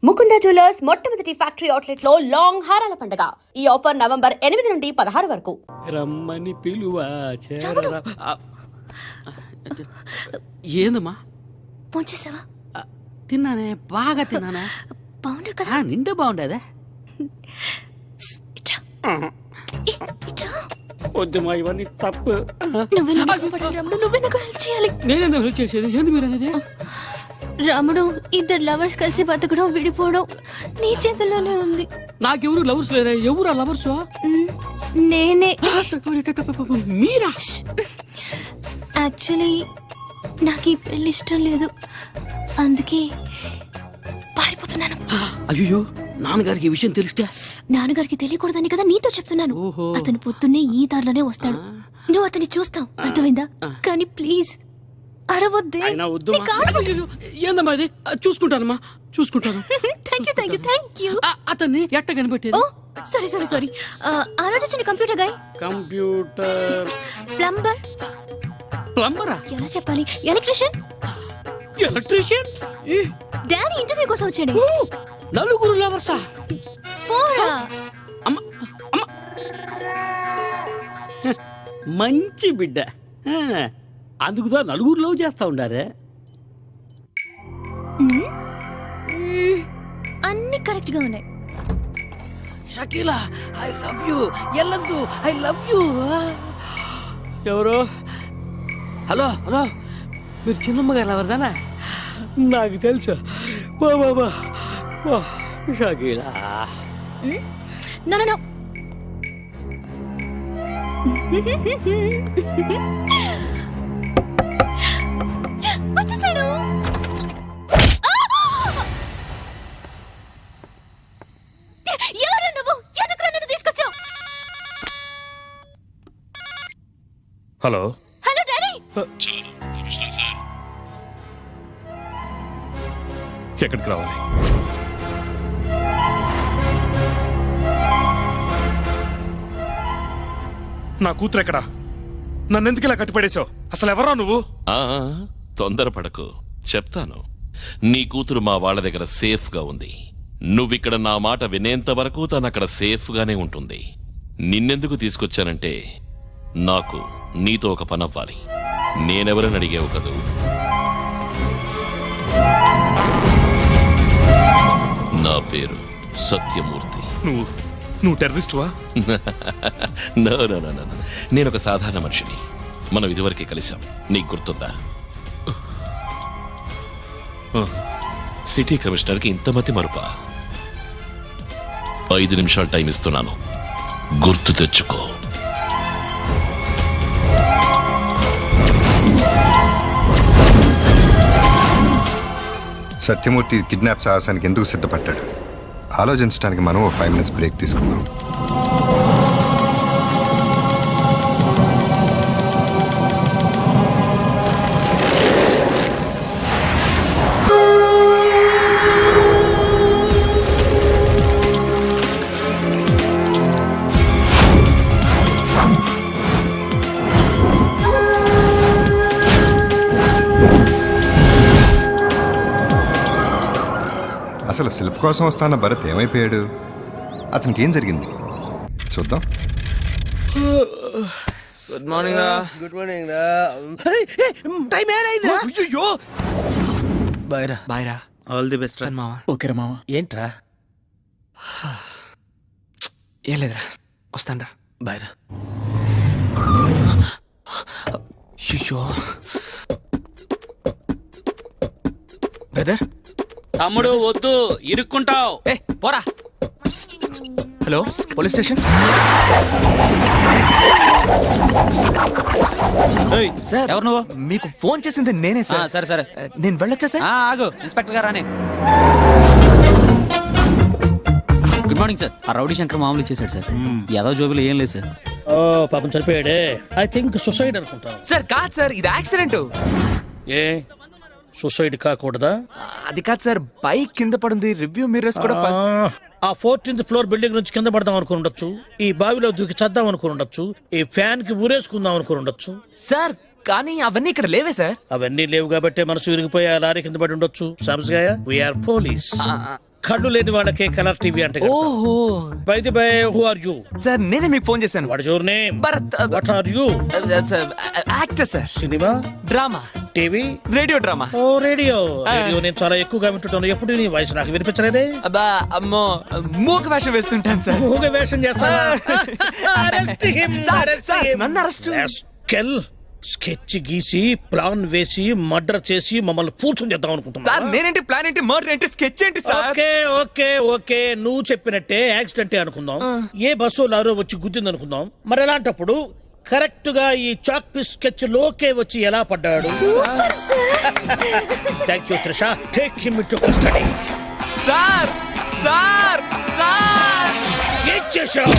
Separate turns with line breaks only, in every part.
Mukunda jewellers మొట్టమొదటి factory outlet లో long హారాల పండుగ. ఈ ఆఫర్ నవంబర్ 8 నుండి 16 వరకు.
రమ్మని పిలువా ఏందమ్మా
పోంచేసావా?
తిన్నానే, బాగా తిన్నానే.
బాగుండవు కదా?
నిండా బాగుండేదా? వద్దుమా, ఇవన్నీ తప్పు.
నువ్వే నాకు హెల్ప్ చేయాలి.
నేనే హెల్ప్ చేసేది ఏంది మీరు అనేది?
రాముడు, ఇద్దరు లవర్స్ కలిసి బతకడం విడిపోవడం నీ చేతుల్లోనే ఉంది.
నాకెవరు లవర్స్ లేరా? ఎవరా లవర్స్?
నేనే.
మీరా?
యాక్చువల్లీ నాకు ఈ పెళ్లి ఇష్టం లేదు, అందుకే పారిపోతున్నాను.
అయ్యో, నాన్నగారికి ఈ విషయం తెలిస్తే?
నాన్నగారికి తెలియకూడదని కదా నీతో చెప్తున్నాను. అతను పొద్దున్నే ఈ దారిలోనే వస్తాడు, నువ్వు అతన్ని చూస్తావు, అర్థమైందా? కానీ ప్లీజ్ అరవద్దే.
ఏందమ్మా ఇది? చూసుకుంటానమ్మా, చూసుకుంటాను.
Thank you.
అతన్ని ఎట్ట కనిపెట్టేది?
సారీ. ఆ రోజు వచ్చిన కంప్యూటర్ గాయ్.
కంప్యూటర్ ప్లంబరా?
ఎలా చెప్పాలి? ఎలక్ట్రీషియన్. డాడీ ఇంటర్వ్యూ కోసం వచ్చాడు.
నలుగురు లవర్సా?
పోరా.
మంచి బిడ్డ, అందుకుదా నలుగురు లవ్ చేస్తా ఉండారే.
అన్ని కరెక్ట్ గా ఉన్నాయి.
Shakeela, I love you. ఎల్లద్దు, ఐ లవ్ యూ. ఎవరు? హలో, మీరు చిన్నమ్మ గారు ఎవరిదానా? నాకు తెలుసు. బాబా షకీలా.
నో వచ్చేసాడు. ఎవరు నువ్వు? ఎందుకు నన్ను తీసుకొచ్చావు?
Hello
daddy.
ఎక్కడికి రావాలి? నా కూతురు ఎక్కడా? నన్నెందుకు ఇలా కట్టిపడేశావు? అసలు ఎవరా నువ్వు?
తొందరపడకు, చెప్తాను. నీ కూతురు మా వాళ్ళ దగ్గర సేఫ్ గా ఉంది. నువ్విక్కడ నా మాట వినేంత వరకు తను అక్కడ సేఫ్ గానే ఉంటుంది. నిన్నెందుకు తీసుకొచ్చానంటే నాకు నీతో ఒక పని అవ్వాలి. నేనెవరని అడిగావు కదూ? నా పేరు సత్యమూర్తి.
నువ్వు టెర్రరిస్టువా?
నో, నేను ఒక సాధారణ మనిషిని. మనం ఇదివరకే కలిసాం, నీకు గుర్తుందా? సిటీ కమిషనర్కి ఇంత మతి మరుపా? 5 నిమిషాలు టైం ఇస్తున్నాను, గుర్తు తెచ్చుకో.
సత్యమూర్తి కిడ్నాప్ సాహసానికి ఎందుకు సిద్ధపడ్డాడు ఆలోచించడానికి మనం 5 minutes బ్రేక్ తీసుకుందాం. అసలు శిల్ప కోసం వస్తాన్న భరత్ ఏమైపోయాడు? అతనికి ఏం జరిగింది చూద్దాం.
గుడ్ మార్నింగ్ రా.
టైం ఏడైందిరా?
అయ్యో బాయ్రా.
ఆల్ ది బెస్ట్ రా
మామ.
ఓకే రా మామ. ఏంట్రా?
ఏం లేదురా, వస్తాను రా.
బాయ్రా.
అయ్యో బ్రదర్.
తమ్ముడు వద్దు, ఇరుక్కుంటావు.
ఏ పోరా. Hello, police station. సార్,
ఎవరు నువ్వు?
మీకు ఫోన్ చేసింది నేనే సార్.
సరే
నేను వెళ్ళొచ్చా సార్?
ఆగు, ఇన్స్పెక్టర్ గారానే. Good morning sir. ఆ రౌడీ శంకర్ మామూలు చేశాడు సార్. యాదవ్ జోబులు ఏం లేదు సార్.
ఓ పాపం చనిపోయాడే. ఐ థింక్ సుసైడ్ అనుకుంటాను.
సార్ కాదు సార్, ఇది యాక్సిడెంట్.
ఏ సుసైడ్ కాకూడదా?
అది కాదు సార్, బైక్ కింద పడింది, రివ్యూ మిర్రర్స్ కూడా
ఆ 14th ఫ్లోర్ బిల్డింగ్ నుంచి కింద పడదాం అనుకుని ఉండొచ్చు, ఈ బావిలో దూకి చద్దాం అనుకుని ఉండొచ్చు, ఈ ఫ్యాన్ కి ఊరేసుకుందాం అనుకుని ఉండొచ్చు
సార్. కానీ అవన్నీ ఇక్కడ లేవే సార్.
అవన్నీ లేవు కాబట్టి మనసు విరిగిపోయి ఆ లారీ కింద పడి ఉండొచ్చు. సమస్య వీఆర్ పోలీస్. కళ్ళు లేని వాళ్ళకే కలర్ టీవీ అంటే
ఓహో
by the by who are you
sir నేనే మీకు ఫోన్ చేశాను.
What is your name
Bharat
what are you
actor sir.
Cinema
drama,
TV
radio drama.
ఓ రేడియో రేడియో నేను చాలా ఎక్కువగా వింటుంటాను. ఎప్పుడు నీ వాయిస్ నాకు వినిపించలేదే.
అబ్బా అమ్మో మూక వేషం వేస్తుంటాను సార్.
ఊగే వేషం చేస్తావా? Arrest him,
sir,
arrest
sir,
him.
నన్ను అరెస్ట్.
Rascal. స్కెచ్ గీసి ప్లాన్ వేసి మర్డర్ చేసి మమ్మల్ని పూర్చొని చేద్దాం
సార్
అనుకుంటున్నా.
నేనేంటి, ప్లాన్ ఏంటి, మర్డర్ ఏంటి, స్కెచ్ ఏంటి సార్?
ఓకే ఓకే ఓకే నువ్వు చెప్పినట్టే యాక్సిడెంట్ అనుకుందాం. ఏ బస్సు లారో వచ్చి గుద్దింది అనుకుందాం. మరి అలాంటప్పుడు కరెక్ట్ గా ఈ చాక్ పీస్ స్కెచ్ లోకే వచ్చి ఎలా పడ్డాడు? Thank you Trisha. Take him into custody.
Sir sir sir
ఏం చేశావు?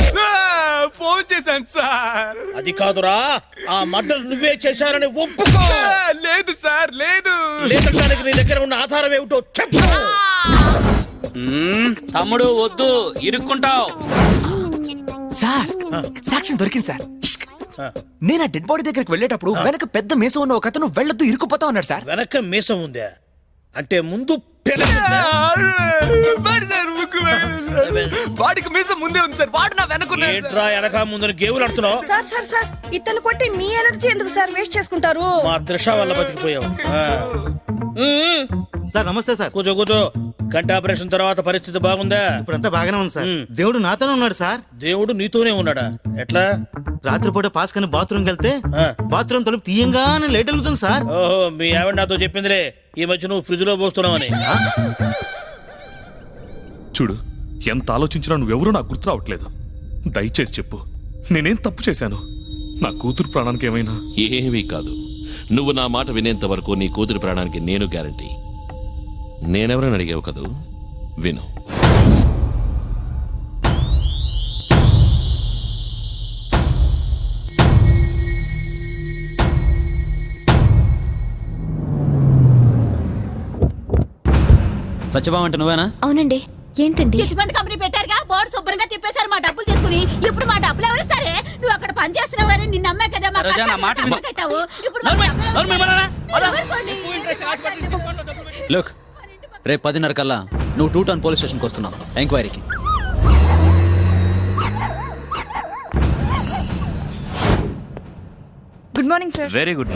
ఫోన్ చేశాను సార్.
అది కాదురా, ఆ మర్డర్ నువ్వే చేశారని ఒప్పుకో.
లేదు సార్, లేదు.
లేదంటానికి నీ దగ్గర ఉన్న ఆధారం ఏమిటో చెప్పు.
తమ్ముడు వద్దు, ఇరుక్కుంటావు.
సార్ సాక్ష్యం దొరికింది సార్.
ఆ,
నేను ఆ డెడ్ బాడీ దగ్గరికి వెళ్ళేటప్పుడు వెనక పెద్ద మీసం ఉన్న ఒక అతను వెళ్ళొద్దు ఇరుక్కుపోతా ఉన్నాడు సార్.
వెనక మీసం ఉందా? అంటే ముందు పెన ఉందా?
మరి సార్ ముక్కు వాడికి మీసం ముందే ఉంది సార్, వాడు నా వెనకున్నాడు సార్.
ఏంట్రా వెనక ముందు గేవులు ఆడుతున్నావు?
సార్ సార్ సార్ ఇతను కొట్టి మీ ఎనర్జీ ఎందుకు సార్ వేస్ట్ చేసుకుంటారు?
మా త్రిష వల్ల బతికిపోయావు.
సార్ నమస్తే సార్.
కూర్చో కూర్చో. కంటి ఆపరేషన్ తర్వాత పరిస్థితి బాగుందా?
ఇప్పుడంతా బాగానే ఉంది సార్. దేవుడు నాతోనే ఉన్నాడు సార్.
దేవుడు నీతోనే ఉన్నాడా? ఎట్లా?
రాత్రిపూట పాస్ కని బాత్రూమ్కి వెళ్తే బాత్రూమ్ తలుపు తీయంగానే లేట్ వెళ్తుంది సార్.
ఓహో, మీ ఆవిడ నాతో చెప్పిందిలే ఈ మధ్య నువ్వు ఫ్రిడ్జ్ లో పోస్తున్నావని.
చూడు, ఎంత ఆలోచించినా నువ్వెవరూ నాకు గుర్తు రావట్లేదు. దయచేసి చెప్పు, నేనేం తప్పు చేశాను? నా కూతురు ప్రాణానికి ఏమైనా?
ఏమీ కాదు. నువ్వు నా మాట వినేంత వరకు నీ కూతురి ప్రాణానికి నేను గ్యారంటీ. నేనెవరని అడిగావు కదూ, విను.
సత్యభామ అంటే నువ్వేనా?
అవునండి. ఏంటండి?
చిట్ ఫండ్ కంపెనీ పెట్టారుగా, బోర్డు శుభ్రంగా తిప్పేశారు మా డబ్బులు తీసుకుని. ఇప్పుడు మా డబ్బులు ఎవరు ఇస్తారే? నువ్వు అక్కడ పని చేస్తున్నావు కానీ నిన్న అమ్మే కదా మా
సరోజా, నా మాట విను.
కట్టావు. ఇప్పుడు
లుక్, రేపు 10:30 కల్లా నువ్వు 2 టౌన్ పోలీస్ స్టేషన్కి వస్తున్నావు ఎంక్వైరీకి.
Good morning sir.
Very good.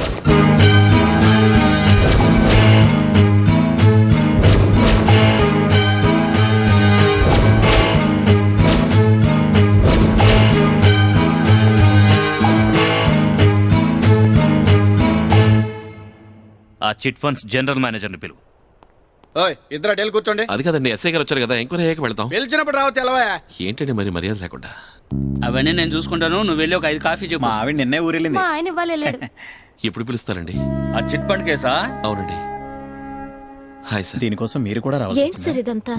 ఆ చిట్ ఫండ్స్ జనరల్ మేనేజర్ని పిలువు.
ఇద్దరు డేలు కూర్చోండి.
అది కదండి, ఎస్ఐ గారు వచ్చారు కదా, ఎంక్వైరీ అయ్యాక వెళ్తాం.
పిలిచినప్పుడు రావచ్చు. ఎలవా
ఏంటండి మరి మర్యాద లేకుండా?
అవన్నీ నేను చూసుకుంటాను, నువ్వు వెళ్ళి ఒక 5 కాఫీ చెప్పు.
మా ఆవిడ నిన్నే ఊరెళ్ళింది.
మా ఆయన ఇవ్వాలి వెళ్ళాడు.
ఎప్పుడు పిలుస్తారండి?
ఆ చిట్ ఫండ్ కేసా?
అవునండి. Hi sir.
దీనికోసం మీరు కూడా
ఏంటి సార్ ఇదంతా?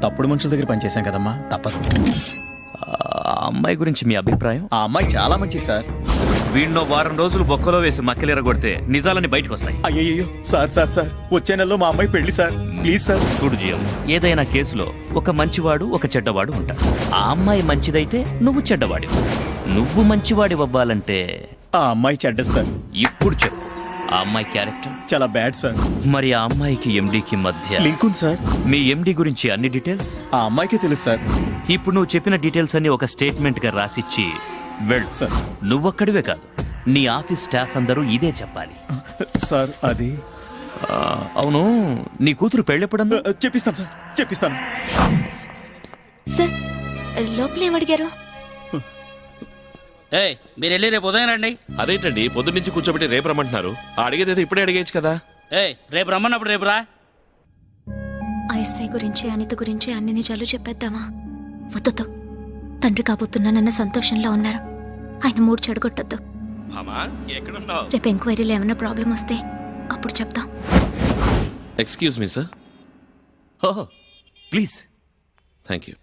తప్పుడు మనుషుల దగ్గర పనిచేశాం కదమ్మా, తప్పదు.
ఆ అమ్మాయి గురించి మీ అభిప్రాయం?
ఆ అమ్మాయి చాలా మంచిది సార్.
వీడినో వారం రోజులు బొక్కలో వేసి మక్కలేరగొడితే నిజాలని బయటకు వస్తాయి.
అయ్యయ్యో సార్ సార్ సార్, వచ్చే నెలలో మా అమ్మాయి పెళ్లి సార్, ప్లీజ్ సార్.
చూడు జియం, ఏదైనా కేసులో ఒక మంచివాడు ఒక చెడ్డవాడు ఉంటాడు. ఆ అమ్మాయి మంచిదైతే నువ్వు చెడ్డవాడి. నువ్వు మంచివాడి అవ్వాలంటే
ఆ అమ్మాయి చెడ్డ సార్.
ఇప్పుడు చెప్పు, ఆ అమ్మాయి క్యారెక్టర్
చాలా బ్యాడ్ సార్.
మరి ఆ అమ్మాయికి ఎండికి మధ్య
లింక్ ఉంది సార్.
మీ ఎండి గురించి అన్ని డీటెయిల్స్
ఆ అమ్మాయికే తెలుసు సార్.
ఇప్పుడు నువ్వు చెప్పిన డీటెయిల్స్ అన్ని ఒక స్టేట్మెంట్ గా రాసిచ్చి వెళ్ళు
సార్.
నువ్వొక్కడివే కాదు, నీ ఆఫీస్ స్టాఫ్ అందరూ ఇదే చెప్పాలి.
సార్ అది
అవును, నీ కూతురు పెళ్ళెప్పుడన్నా?
చెప్పిస్తాను సార్, చెప్పిస్తాను.
సార్ లోపల ఏమడిగారు?
ఏయ్, మీరు వెళ్ళి రేపు ఉదయం రండి.
అదేంటండి పొద్దున్న నుంచి కూర్చోబెట్టి రేపు రమ్మంటున్నారు? అడిగేది ఇప్పుడే అడిగేచ్చు కదా.
ఏయ్, రేపు రమ్మన్నప్పుడు రేపు రా.
ఐఎస్ఐ గురించి అనిత గురించి అన్ని నిజాలు చెప్పేద్దామా? వద్దు, తండ్రి కాబోతున్నానన్న సంతోషంలో ఉన్నారు. ఆయన మూడు చెడగొట్టొద్దు.
ఎక్కడున్నావు?
రేపు ఎంక్వైరీలో ఏమైనా ప్రాబ్లం వస్తే అప్పుడు చెప్తాం.
Excuse me sir.
ఓహో ప్లీజ్.
Thank you.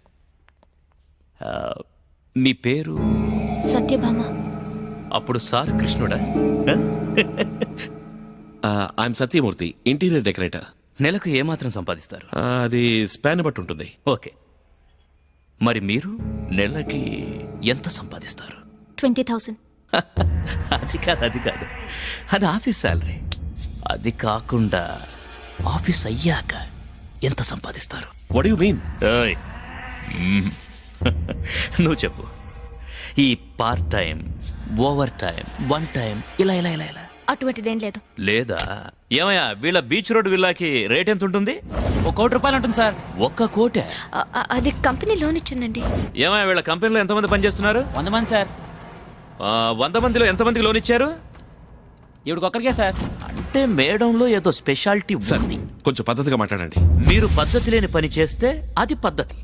మీ పేరు?
సత్యభామ.
అప్పుడు సార్ కృష్ణుడా?
I'm Satyamurthy, interior decorator.
నెలకు ఏమాత్రం సంపాదిస్తారు?
అది స్పాన్ బట్టి ఉంటుంది.
ఓకే, మరి మీరు నెలకి ఎంత సంపాదిస్తారు?
20,000.
అది కాదు, అది ఆఫీస్ శాలరీ. అది కాకుండా ఆఫీస్ అయ్యాక ఎంత సంపాదిస్తారు?
What you mean?
ఏయ్, మ్మ్. నువ్వు చెప్పు. ఈ part time, over time, one time, ఇలా ఇలా ఇలా ఇలా
అటువంటిదేం లేదు.
లేదా? ఏమయ్యా, వీళ్ళ బీచ్ రోడ్ విల్లాకి రేట్ ఎంత ఉంటుంది?
1 కోటి రూపాయలు ఉంటుంది సార్.
1 కోటే?
అది కంపెనీ లోన్ ఇచ్చిందండి.
ఏమయ్యా, వీళ్ళ కంపెనీలో ఎంతమంది పనిచేస్తున్నారు?
100 మంది సార్.
100 మందిలో ఎంతమందికి లోన్ ఇచ్చారు?
ఇవిడికొక్కరికే సార్.
అంటే మేడంలో ఏదో స్పెషాలిటీ ఉంది.
కొంచెం పద్ధతిగా మాట్లాడండి.
మీరు పద్ధతి లేని పని చేస్తే అది పద్ధతి,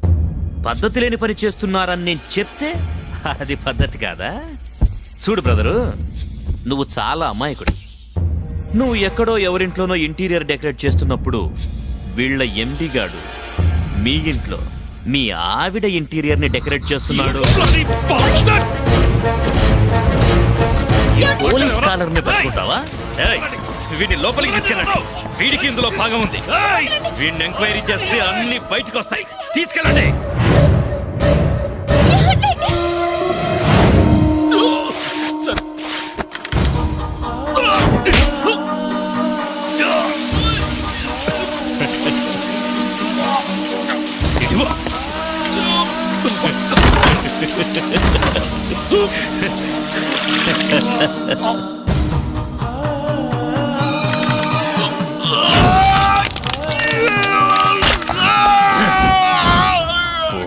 పద్ధతి లేని పని చేస్తున్నారని నేను చెప్తే అది పద్ధతి కాదా? చూడు బ్రదరు, నువ్వు చాలా అమాయకుడి. నువ్వు ఎక్కడో ఎవరింట్లోనో ఇంటీరియర్ డెకరేట్ చేస్తున్నప్పుడు వీళ్ళ ఎండి గాడు మీ ఇంట్లో మీ ఆవిడ ఇంటీరియర్ ని డెకరేట్ చేస్తున్నాడు. ఈ పోలీస్ కాలర్ ని పట్టుకుంటావా? ఏయ్, వీడిని లోపలికి తీసుకెళ్ళండి. వీడికి ఇందులో భాగం ఉంది. వీడిని ఎంక్వైరీ చేస్తే అన్ని బయటకు వస్తాయి. తీసుకెళ్ళండి.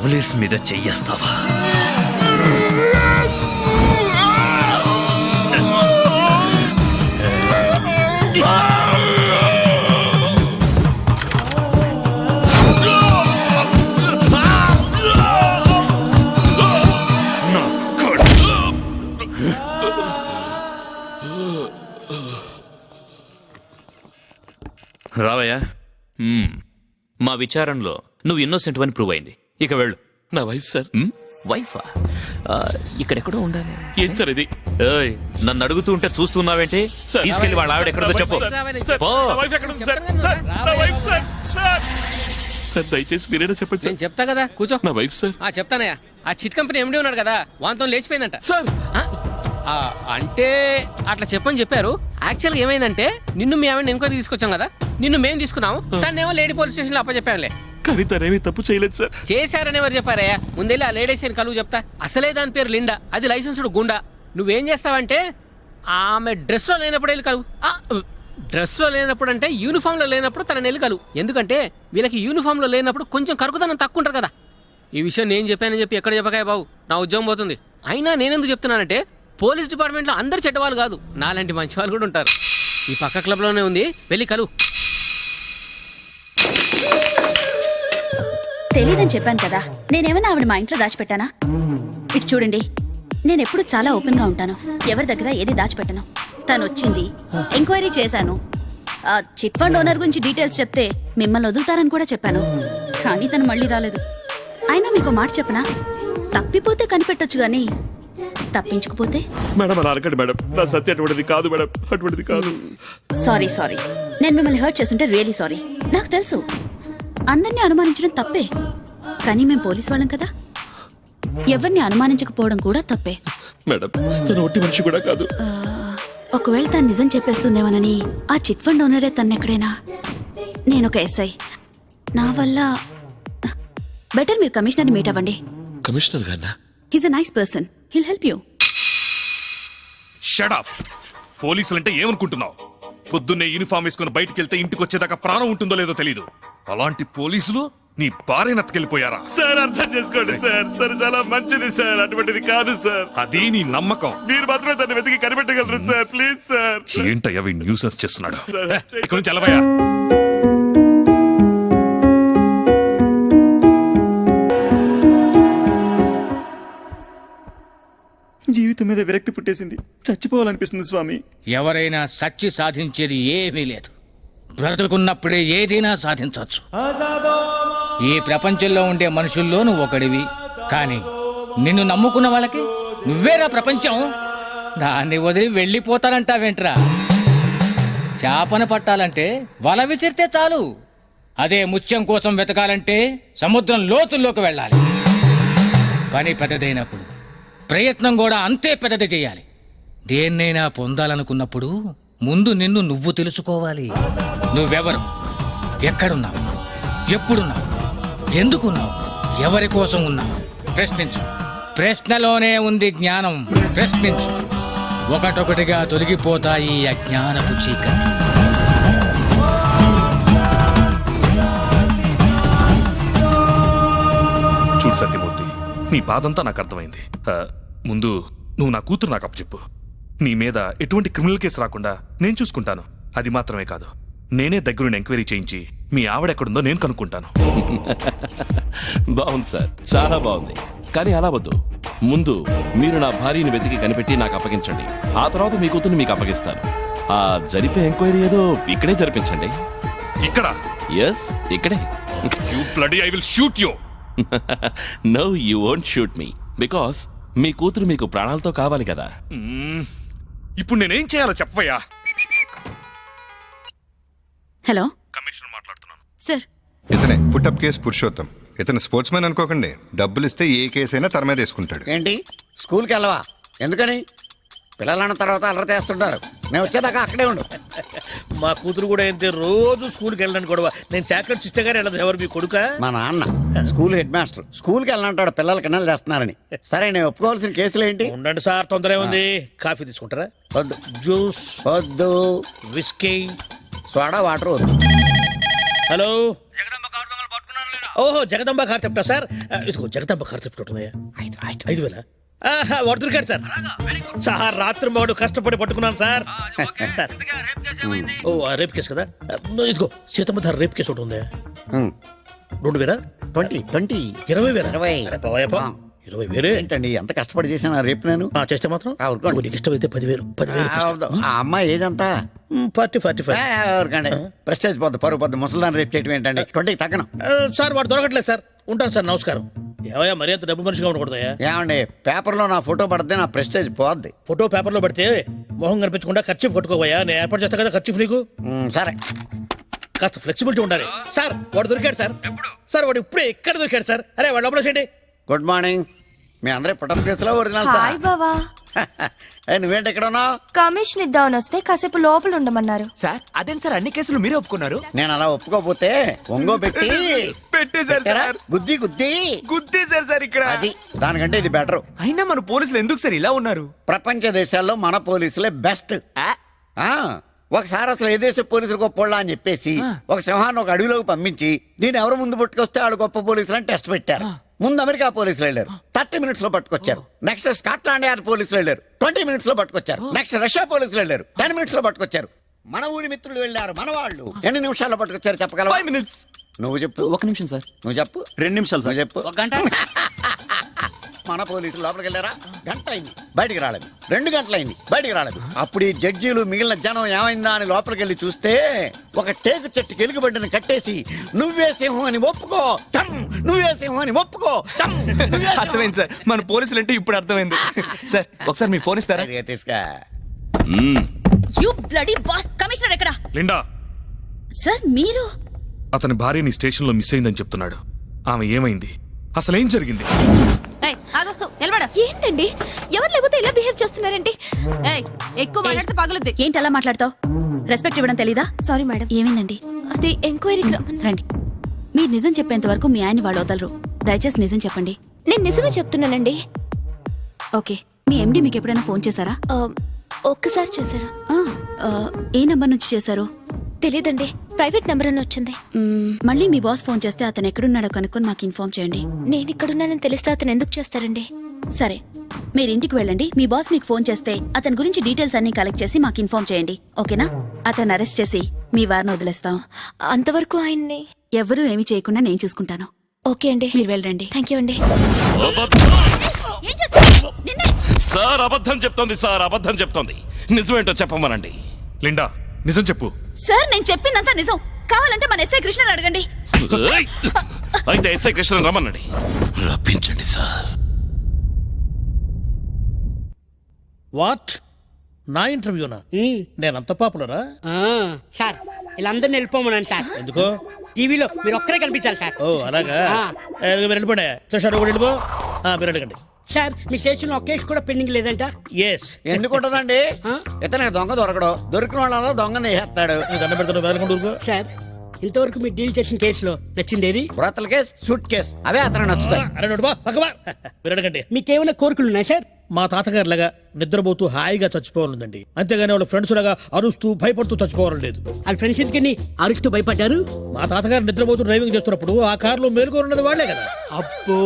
పోలీస్ మీద చెయ్యేస్తావా? రావయ్యా. మా విచారణలో నువ్వు ఇన్నోసెంట్ అని ప్రూవ్ అయింది. ఇక వెళ్ళు.
నా వైఫ్ సార్.
వైఫా? ఇక్కడెక్కడో ఉండాలి.
ఏం సార్ ఇది?
ఏయ్, నన్ను అడుగుతూ ఉంటే చూస్తున్నావేంటి?
సార్,
తీసుకెళ్ళి వాళ్ళ ఆవిడ ఎక్కడో చెప్పు. పో.
సార్ దయచేసి మీరేనా చెప్పండి సార్.
నేను చెప్తా కదా, కూర్చో.
నా వైఫ్ సార్.
చెప్తానయ్యా. ఆ చిట్ కంపెనీ ఎండి ఉన్నాడు కదా, వాంతో లేచిపోయిందంట
సార్
అంటే అట్లా చెప్పని చెప్పారు. యాక్చువల్ గా ఏమైందంటే, నిన్ను మీ ఆవిడ ఎంక్వైరీ తీసుకొచ్చాం కదా, నిన్ను మేము తీసుకున్నాము, తనేమో లేడీ పోలీస్ స్టేషన్ లో అప్పచెప్పాంలే.
కానీ తనేమీ తప్పు చేయలేదు సార్.
చేశారని ఎవరు చెప్పారయ్యా? ముందెళ్ళి ఆ లేడీస్ అని కలువు చెప్తా. అసలే దాని పేరు లిండా, అది లైసెన్స్డ్ గుండా. నువ్వేం చేస్తావంటే, ఆమె డ్రెస్ లో లేనప్పుడు వెళ్ళి కలువు. డ్రెస్ లో లేనప్పుడు అంటే యూనిఫామ్ లో లేనప్పుడు తనని వెళ్ళి కలువు. ఎందుకంటే వీళ్ళకి యూనిఫామ్ లో లేనప్పుడు కొంచెం కరుకుదనం తక్కువ ఉంటుంది కదా. ఈ విషయం నేను చెప్పానని చెప్పి ఎక్కడ చెప్పకాయ బాబు, నా ఉద్యోగం పోతుంది. అయినా నేనెందుకు చెప్తున్నానంటే, పోలీస్ డిపార్ట్మెంట్ లో అందరు చెడ్డవాళ్ళు కాదు, నాలాంటి మంచి వాళ్ళు కూడా ఉంటారు. ఈ పక్క క్లబ్ లోనే ఉంది, వెళ్ళి కలువు.
తెలీదని చెప్పాను కదా, నేనేమన్నా ఆవిడ మా ఇంట్లో దాచిపెట్టానా? ఇటు చూడండి, నేను ఎప్పుడు చాలా ఓపెన్ గా ఉంటాను, ఎవరి దగ్గర ఏది దాచిపెట్టను. తను వచ్చింది, ఎంక్వైరీ చేశాను. ఆ చిట్ ఫండ్ ఓనర్ గురించి డీటెయిల్స్ చెప్తే మిమ్మల్ని వదులుతారని కూడా చెప్పాను. కానీ తను మళ్ళీ రాలేదు. అయినా మీకు మాట చెప్పనా, తప్పిపోతే కనిపెట్టొచ్చు గాని తప్పించుకుపోతే?
మేడం అలా అనకండి మేడం, నా సత్య అటువంటిది కాదు మేడం, అటువంటిది కాదు.
సారీ నేను మిమ్మల్ని హర్ట్ చేస్తుంటే రియలీ సారీ. నాకు తెలుసు అందరినీ అనుమానించడం తప్పే, కానీ మేము పోలీస్ వాళ్ళం కదా, ఎవరిని అనుమానించకపోవడం కూడా తప్పే.
మేడం తను ఒట్టి మనిషి కూడా కాదు.
ఒకవేళ తను నిజం చెప్పేస్తుందేమోనని ఆ చిట్ ఫండ్ ఓనరే తన్నెక్కడైనా. నేను ఒక ఎస్ఐ, నా వల్ల బెటర్ మీరు కమిషనర్ని మీట్ అవ్వండి.
కమిషనర్ గారినా?
He's a nice person, he'll help you.
Shut up. పోలీసులంటే ఏమనుకుంటున్నావు? పొద్దున్నే యూనిఫామ్ వేసుకుని బయటికి వెళ్తే ఇంటికి వచ్చేదాకా ప్రాణం ఉంటుందో లేదో తెలీదు. అలాంటి పోలీసులు నీ భార్య నత్తకెళ్ళిపోయారా?
సార్ అర్థం చేసుకోండి సార్, తను చాలా మంచిది సార్, అటువంటిది కాదు సార్.
అది నీ నమ్మకం.
మీరు మాత్రమే తను వెతికి కనిపెట్టగలరు సార్, ప్లీజ్ సార్.
ఏంటయ్యా వీడు న్యూసెన్స్ చేస్తున్నాడు? ఇక్కడి నుంచి వెళ్ళవయ్యా.
జీవితం మీద విరక్తి పుట్టేసింది, చచ్చిపోవాలనిపిస్తుంది స్వామి.
ఎవరైనా సచ్చి సాధించేది ఏమీ లేదు, బ్రతుకున్నప్పుడే ఏదైనా సాధించవచ్చు. ఈ ప్రపంచంలో ఉండే మనుషుల్లో నువ్వు ఒకడివి, కానీ నిన్ను నమ్ముకున్న వాళ్ళకి నువ్వేరా ప్రపంచం. దాన్ని వదిలి వెళ్ళిపోతానంటావేంట్రా? చేపను పట్టాలంటే వల విసిరితే చాలు, అదే ముత్యం కోసం వెతకాలంటే సముద్రం లోతుల్లోకి వెళ్ళాలి. పని పెద్దదైనప్పుడు ప్రయత్నం కూడా అంతే పెద్దది చేయాలి. దేన్నైనా పొందాలనుకున్నప్పుడు ముందు నిన్ను నువ్వు తెలుసుకోవాలి. నువ్వెవరు, ఎక్కడున్నావు, ఎప్పుడున్నావు, ఎందుకున్నావు, ఎవరి కోసం ఉన్నావు? ప్రశ్నించు. ప్రశ్నలోనే ఉంది జ్ఞానం. ప్రశ్నించు. ఒకటొకటిగా తొలగిపోతాయి ఈ అజ్ఞానపు చీకటి.
చూడు సత్యమూర్తి, నీ బాధంతా నాకు అర్థమైంది. ముందు నువ్వు నా కూతురు నాకు అప్పచెప్పు. నీ మీద ఎటువంటి క్రిమినల్ కేసు రాకుండా నేను చూసుకుంటాను. అది మాత్రమే కాదు, నేనే దగ్గరుండి ఎంక్వైరీ చేయించి మీ ఆవిడెక్కడుందో నేను కనుక్కుంటాను.
బాగుంది సార్, చాలా బాగుంది. కానీ అలా వద్దు. ముందు మీరు నా భార్యని వెతికి కనిపెట్టి నాకు అప్పగించండి. ఆ తర్వాత మీ కూతుర్ని మీకు అప్పగిస్తాను. ఆ జరిపే ఎంక్వైరీ ఏదో ఇక్కడే జరిపించండి.
ఇక్కడ?
ఎస్, ఇక్కడే.
You bloody, I will shoot you.
No, you won't shoot me, because మీ కూతురు మీకు ప్రాణాలతో కావాలి కదా.
ఇప్పుడు నేనేం చేయాలో చెప్పవయ్యా.
హలో,
కమిషనర్ మాట్లాడుతున్నాను.
సార్.
ఇతనే పుట్టప్ కేసు పురుషోత్తం. ఇతను స్పోర్ట్స్ మ్యాన్ అనుకోకండి. డబ్బులు ఇస్తే ఏ కేసు అయినా తన మీద వేసుకుంటాడు.
ఏంటి, స్కూల్కి వెళ్ళవా? ఎందుకని? పిల్లలన్న తర్వాత అల్లరి చేస్తుంటారు. నేను వచ్చేదాకా అక్కడే ఉండు.
మా కూతురు కూడా ఏంటి, రోజు స్కూల్కి వెళ్ళడానికి గొడవ. నేను చాక్లెట్స్ ఇస్తే గానీ వెళ్ళదు. ఎవరు మీ కొడుక?
మా నాన్న స్కూల్ హెడ్ మాస్టర్. స్కూల్కి వెళ్ళంటాడు పిల్లలు కిండలు చేస్తున్నారని. సరే, నేను ఒప్పుకోవాల్సిన కేసులు ఏంటి?
ఉండండి సార్, తొందర ఏముంది. కాఫీ తీసుకుంటారా?
వద్దు.
జ్యూస్
వద్దు.
విస్కీ,
సోడా వాటర్ వద్దు.
హలో, ఓహో జగదంబ కార్ తెప్టా సార్. ఇదిగో జగదంబ కార్ తెప్టున్నాయా? 5,000. వాడు దొరికాడు సార్. సార్ రాత్రి వాడు కష్టపడి పట్టుకున్నాను సార్. సార్, ఓ రేప్ కేసు కదా. ఇదిగో సీతమ్మ ధార రేప్ కేసు ఒకటి ఉందా? 2,000?
20.
20,000?
20.
అరే పోయప్పా, 20,000
ఏంటండి ఎంత కష్టపడి చేశాను రేపు నేను?
చేస్తే మాత్రం నీకు ఇష్టమైతే 10,000.
ఆ అమ్మాయి ఏదంతా
40-45.
ఎవరికండి ప్రెస్టేజ్ పోద్ది, పరుగు పోద్ది. ముసలిదాన్ని రేపు చేయటం ఏంటండి? 20కి తగ్గను.
సార్ వాడు దొరకట్లేదు సార్. ఉంటాను సార్, నమస్కారం. ఏవయ్యా, మరి అంత డబ్బు మనిషిగా ఉండకూడదయా?
ఏమండి, పేపర్లో నా ఫోటో పడితే నా ప్రెస్టేజ్ పోద్ది.
ఫోటో పేపర్లో పడితే మొహం కనిపించకుండా ఖర్చు కొట్టుకోవయ్యా. నేను ఏర్పాటు చేస్తా కదా ఖర్చు నీకు.
సరే,
కాస్త ఫ్లెక్సిబిలిటీ ఉండాలి. సార్ వాడు దొరికాడు సార్. సార్ వాడు ఇప్పుడే ఇక్కడ దొరికాడు సార్. అరే వాడు లోపల చేయండి.
Good morning. మీ అందరి పుట్టం కేసులో ఒరిజినల్ సార్.
బావా,
నువ్వేంటి ఇక్కడ ఉన్నావు?
కమిషన్ ఇద్దామని వస్తే కాసేపు లోపల ఉండమన్నారు.
సార్ అదేం సార్, అన్ని కేసులు మీరే ఒప్పుకున్నారు?
నేను అలా ఒప్పుకోపోతే ఒంగో పెట్టి పెట్టారా? గుద్ది గుద్ది
గుద్దేశారు సార్ ఇక్కడ.
అది దానికంటే ఇది బెటర్.
అయినా మన పోలీసులు ఎందుకు సార్ ఇలా ఉన్నారు?
ప్రపంచ దేశాల్లో మన పోలీసులే బెస్ట్. ఒకసారి అసలు ఏ దేశ పోలీసులు గొప్పోళ్ళ అని చెప్పేసి ఒక సింహాన్ని ఒక అడవిలోకి పంపించి దీన్ని ఎవరు ముందు పట్టుకొస్తే వాళ్ళు గొప్ప పోలీసులు అని టెస్ట్ పెట్టారు. ముందు అమెరికా పోలీసులు వెళ్ళారు, 30 minutes లో పట్టుకొచ్చారు. నెక్స్ట్ స్కాట్లాండ్ యార్డ్ పోలీసులు వెళ్ళారు, 20 minutes లో పట్టుకొచ్చారు. నెక్స్ట్ రష్యా పోలీసులు వెళ్ళారు, 10 minutes లో పట్టుకొచ్చారు. మన ఊరి మిత్రులు వెళ్ళారు, మన వాళ్ళు ఎన్ని నిమిషాల్లో పట్టుకొచ్చారు చెప్పగలవా?
5 minutes.
నువ్వు చెప్పు.
1 నిమిషం సార్.
నువ్వు చెప్పు.
2 నిమిషాలు
నువ్వు చెప్పు.
1 గంట.
మన పోలీసులు లోపలికి వెళ్ళారా? గంట అయింది, బయటికి రాలేదు. 2 గంటలైంది, బయటికి రాలేదు. అప్పుడు ఈ జడ్జీలు మిగిలిన జనం ఏమైందా అని లోపలికి వెళ్ళి చూస్తే ఒక టేకు చెట్టుకి ఎలుగుబంటిని కట్టేసి నువ్వే సింహం అని ఒప్పుకో, నువ్వే సింహం అని ఒప్పుకో.
అర్థమైంది సార్, మన పోలీసులు అంటే ఇప్పుడు అర్థమైంది. సార్ ఒకసారి మీ ఫోన్ ఇస్తారా?
తీసుకా.
You bloody boss. కమిషనర్ ఎక్కడ?
లిండా,
సార్ మీరు?
అతని భార్య నీ స్టేషన్లో మిస్ అయిందని చెప్తున్నాడు. ఆమె ఏమైంది, అసలేం జరిగింది?
ఏంటండి, ఎవరు లేకపోతే ఇలా బిహేవ్ చేస్తున్నారండి?
ఎక్కువ మాట్లాడితే పగులుద్ది. ఏంటి అలా మాట్లాడతావు? రెస్పెక్ట్ ఇవ్వడం తెలీదా?
Sorry madam.
ఏమైందండి?
అది ఎంక్వైరీకి
రండి. మీరు నిజం చెప్పేంత వరకు మీ ఆయన్ని వాళ్ళు వదలరు. దయచేసి నిజం చెప్పండి.
నేను నిజమే చెప్తున్నానండి.
ఓకే, మీ ఎండి మీకు ఎప్పుడైనా ఫోన్ చేశారా?
ఒక్కసారి చేశారా?
ఏ నంబర్ నుంచి చేశారు?
తెలీదండి, ప్రైవేట్ నెంబర్ అని వచ్చింది.
మళ్ళీ మీ బాస్ ఫోన్ చేస్తే అతను ఎక్కడున్నాడో కనుక్కొని మాకు ఇన్ఫార్మ్ చేయండి.
నేను ఇక్కడున్నానని తెలిస్తే అతను ఎందుకు చేస్తారండి?
సరే, మీరు ఇంటికి వెళ్ళండి. మీ బాస్ మీకు ఫోన్ చేస్తే అతని గురించి డీటెయిల్స్ అన్ని కలెక్ట్ చేసి మాకు ఇన్ఫార్మ్ చేయండి. ఓకేనా? అతను అరెస్ట్ చేసి మీ వారిని వదిలేస్తాం.
అంతవరకు ఆయన్ని
ఎవరూ ఏమీ చేయకుండా నేను చూసుకుంటాను.
ఓకే అండి,
మీరు వెళ్ళండి.
థ్యాంక్ యూ అండి.
సార్ అబద్ధం చెప్తోంది, సార్ అబద్ధం చెప్తోంది. నిజమేంటో చెప్పమనండి.
లిండా, నిజం చెప్పు.
సార్ నేను చెప్పిందంతా నిజం. కావాలంటే మన ఎస్ఐ కృష్ణని అడగండి.
అయితే ఎస్ఐ కృష్ణ రమ్మనండి. రప్పించండి సార్.
వాట్? నా ఇంటర్వ్యూనా? నేనంత పాపులరా?
సార్ వీళ్ళందరినీ వెళ్ళిపోమన్నాను సార్.
ఎందుకో?
టీవీలో మీరు ఒక్కరే కనిపించాలి సార్.
ఓ అలాగా? మీరు వెళ్ళిపోండి. తుషారు కూడా వెళ్ళిపో. మీరు అడగండి.
సార్ మీ స్టేషన్ ఒక కేసు కూడా పెండింగ్ లేదంట?
ఎస్.
ఎందుకు ఉంటదండి? ఇతనికి దొంగ దొరకడు, దొరికిన వాళ్ళ దొంగ వేసేస్తాడు.
దండ పెడతాడు. వెళ్ళకుండా
సార్
ఇంతవరకు మీరు డీల్ చేసిన కేసులో నచ్చిందేది?
బ్రోతల కేస్, సూట్ కేస్ అవే అతను నచ్చుతాయి.
అరే నోడు బా పక్కవా వినడకండి.
మీకేమైనా కోరికలు ఉన్నాయి సార్?
మా తాతగారు లాగా నిద్రపోతూ హాయిగా చచ్చిపోవాలండి, అంతేగాని వాళ్ళ ఫ్రెండ్స్ లాగా అరుస్తూ భయపడుతూ చచ్చిపోవాలని లేదు.
వాళ్ళ ఫ్రెండ్స్ ఎందుకని అరుస్తూ భయపడ్డారు?
మా తాతగారు నిద్రపోతూ డ్రైవింగ్ చేస్తున్నప్పుడు ఆ కారులో మేలుకోనున్నది వాళ్లే కదా.
అబ్బో,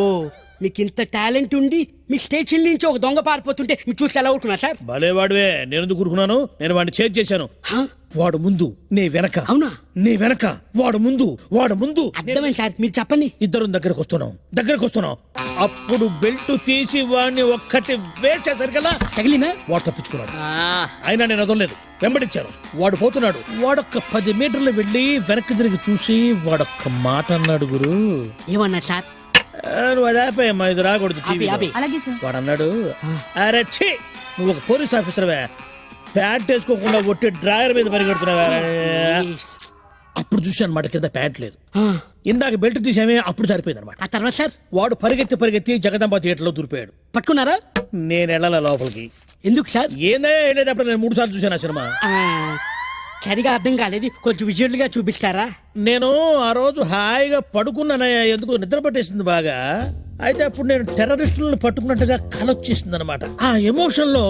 మీకు ఇంత టాలెంట్ ఉండి మీ స్టేషన్ నుంచి ఒక దొంగ పారిపోతుంటే మీరు చూసి ఎలా ఊరుకున్నా సార్?
భలేవాడివే, నేను ఎందుకు ఊరుకున్నాను? నేను వాడిని చేజ్ చేశాను. వాడు ముందు, నే వెనక.
అవునా?
నే వెనక, వాడు ముందు, వాడు ముందు.
అర్థమైంది సార్, మీరు చెప్పండి.
ఇద్దరు దగ్గరకు వస్తున్నాం. అప్పుడు బెల్ట్ తీసి వాడిని ఒక్కటి వేసేసరికల్లా
తగిలినా
వాడు తప్పించుకున్నాడు. అయినా నేను వదలలేదు, వెంబడించాను. వాడు పోతున్నాడు. వాడొక్క 10 మీటర్లు వెళ్ళి వెనక్కి తిరిగి చూసి వాడొక్క మాట అన్నాడు. గురు
ఏమన్నా సార్?
నువ్వు అది ఆపేయమ్మా, ఇది రాకూడదు టీవీలో.
అలాగే సార్.
వాడు అన్నాడు, అరే ఛీ, నువ్వు ఒక పోలీస్ ఆఫీసర్వే, ప్యాంట్ వేసుకోకుండా ఒట్టి డ్రాయర్ మీద పరిగెడుతున్నావా? అప్పుడు చూశాను అనమాట, కింద ప్యాంట్ లేదు. ఇందాక బెల్ట్ తీసామే, అప్పుడు సరిపోయింది అనమాట.
ఆ తర్వాత సార్?
వాడు పరిగెత్తి జగదాంబ థియేటర్లో దూరిపోయాడు.
పట్టుకున్నారా?
నేను వెళ్ళాల లోపలికి.
ఎందుకు సార్?
ఏందా వెళ్ళేటప్పుడు నేను 3 సార్లు చూశాను ఆ సినిమా.
సరిగా అర్థం కాలేదు, కొంచెం విజువల్ గా చూపిస్తారా?
నేను ఆ రోజు హాయిగా పడుకున్నానయ్యా, ఎందుకు నిద్ర పట్టేసింది బాగా. అయితే అప్పుడు నేను టెర్రరిస్టులను పట్టుకున్నట్టుగా కలొచ్చేసింది అనమాట. ఆ ఎమోషన్ లో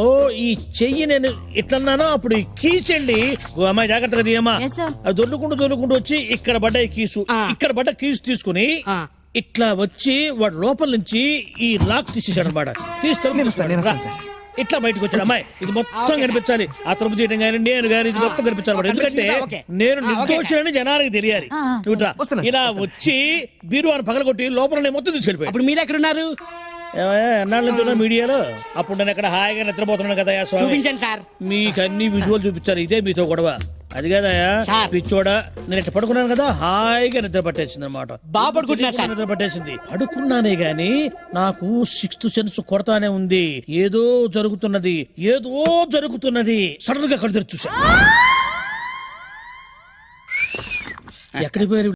ఈ చెయ్యి నేను ఇట్లన్నానో, అప్పుడు ఈ కీస్ వెళ్ళి, ఓ అమ్మాయి జాగ్రత్తగా తీయమ్మా, అది దొల్లుకుంటూ వచ్చి ఇక్కడ పడ్డ ఈ కీసు, ఇక్కడ పడ్డ కీసు తీసుకుని ఇట్లా వచ్చి వాడు లోపల నుంచి ఈ లాక్ తీసేసాడు అనమాట. తీసుకొని ఇట్లా బయటకు వచ్చాడు. అమ్మాయి ఇది మొత్తం కనిపించాలి, ఆ తలుపు తీయడం కానీ నేను కానీ ఇది మొత్తం కనిపించాలి. ఎందుకంటే నేను నిర్దోషులని జనానికి తెలియాలి. ఇలా వచ్చి బీరువాను పగలగొట్టి లోపల మొత్తం తీసుకెళ్ళిపోయి.
అప్పుడు మీరు ఎక్కడ ఉన్నారు?
ఎన్నాళ్ళ నుంచి ఉన్నా మీడియాలో. అప్పుడు నేను ఎక్కడ హాయిగా నిద్రపోతున్నాను కదా.
చూపించండి సార్.
మీకు అన్ని విజువల్ చూపించాలి, ఇదే మీతో గొడవ. అది కదయా పిచ్చోడా, నేను ఇట్లా పడుకున్నాను కదా, హాయిగా నిద్ర పట్టేసింది అనమాట.
బాగా పడుకుంటున్నా సార్.
నిద్ర పట్టేసింది. పడుకున్నానే గాని నాకు 6th సెన్స్ కొడతానే ఉంది. ఏదో జరుగుతున్నది సడన్ గా కళ్ళు తెరిచి చూసా. ఎక్కడికి పోయారు?